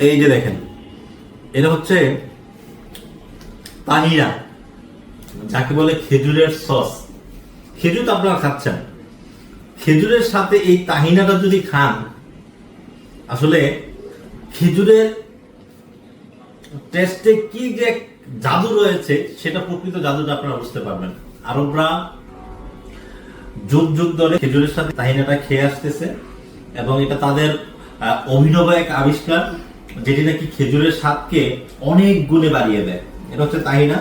এই যে দেখেন, এটা হচ্ছে তাহিনা, যাকে বলে খেজুরের সস। খেজুর তো আপনারা খাচ্ছেন, খেজুরের সাথে এই তাহিনাটা যদি খান, আসলে খেজুরের টেস্টে কি যে জাদু রয়েছে, সেটা প্রকৃত জাদুটা আপনারা বুঝতে পারবেন। আরবরা যুগ যুগ ধরে খেজুরের সাথে তাহিনাটা খেয়ে আসতেছে, এবং এটা তাদের অভিনব এক আবিষ্কার, যেটি নাকি খেজুরের স্বাদকে অনেক গুণে বাড়িয়ে দেয়। এটা হচ্ছে তাহিনা।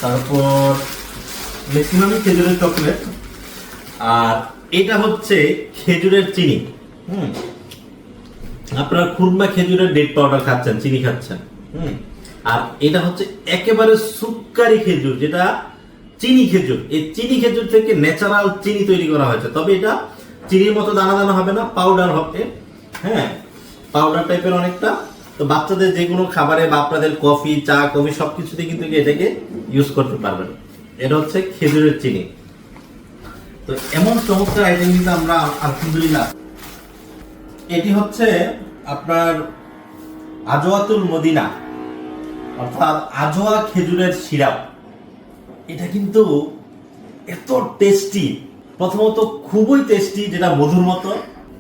তারপর ম্যাক্সিমামই খেজুরের চকলেট, আর এটা হচ্ছে খেজুরের চিনি। আপনারা খুরমা খেজুরের ডেট পাউডার খাচ্ছেন, চিনি খাচ্ছেন। আর এটা হচ্ছে একেবারে সুক্কারি খেজুর, যেটা চিনি খেজুর। এই চিনি খেজুর থেকে ন্যাচারাল চিনি তৈরি করা হয়েছে, তবে এটা চিনির মতো দানা দানা হবে না, পাউডার হবে। হ্যাঁ, পাউডার টাইপের অনেকটা। তো বাচ্চাদের যে কোনো খাবারে বা আপনাদের কফি, চা, কফি সবকিছুতে কিন্তু এটাকে ইউজ করতে পারবেন। এটা হচ্ছে খেজুরের চিনি। তো এমন চমৎকার আইটেম কিন্তু আমরা আলহামদুলিল্লাহ। এটি হচ্ছে আপনার আজওয়াতুল মদিনা, অর্থাৎ আজওয়া খেজুরের সিরাপ। এটা কিন্তু এত টেস্টি, প্রথমত খুবই টেস্টি, যেটা মধুর মতো।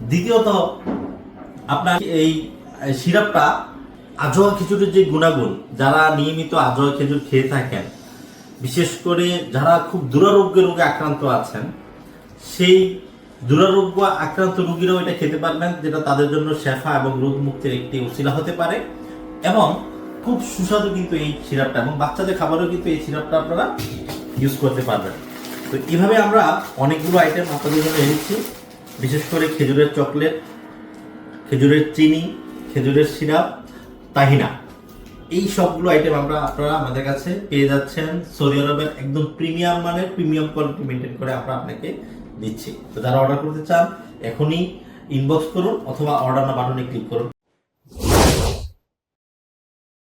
দ্বিতীয়ত আপনার এই সিরাপটা আজওয়া খেজুরের যে গুণাগুণ, যারা নিয়মিত আজওয়া খেজুর খেয়ে থাকেন, বিশেষ করে যারা খুব দুরারোগ্য রোগে আক্রান্ত আছেন, সেই দুরারোগ্য আক্রান্ত রোগীরাও এটা খেতে পারবেন, যেটা তাদের জন্য শেফা এবং রোগ মুক্তির একটি উসিলা হতে পারে। এবং খুব সুস্বাদু কিন্তু এই সিরাপটা, এবং বাচ্চাদের খাবারেও কিন্তু এই সিরাপটা আপনারা ইউজ করতে পারবেন। তো এইভাবে আমরা অনেকগুলো আইটেম আপনাদের জন্য এনেছি, বিশেষ করে খেজুরের চকলেট, খেজুরের চিনি, খেজুরের সিরাপ, তাহিনা, এই সবগুলো আইটেম আপনারা আমাদের কাছে পেয়ে যাচ্ছেন। সৌদি আরবের একদম প্রিমিয়াম মানের, প্রিমিয়াম কোয়ালিটি মেনটেন করে আমরা আপনাকে দিচ্ছি। তো যারা অর্ডার করতে চান, এখনই ইনবক্স করুন অথবা অর্ডার না বাটনে ক্লিক করুন।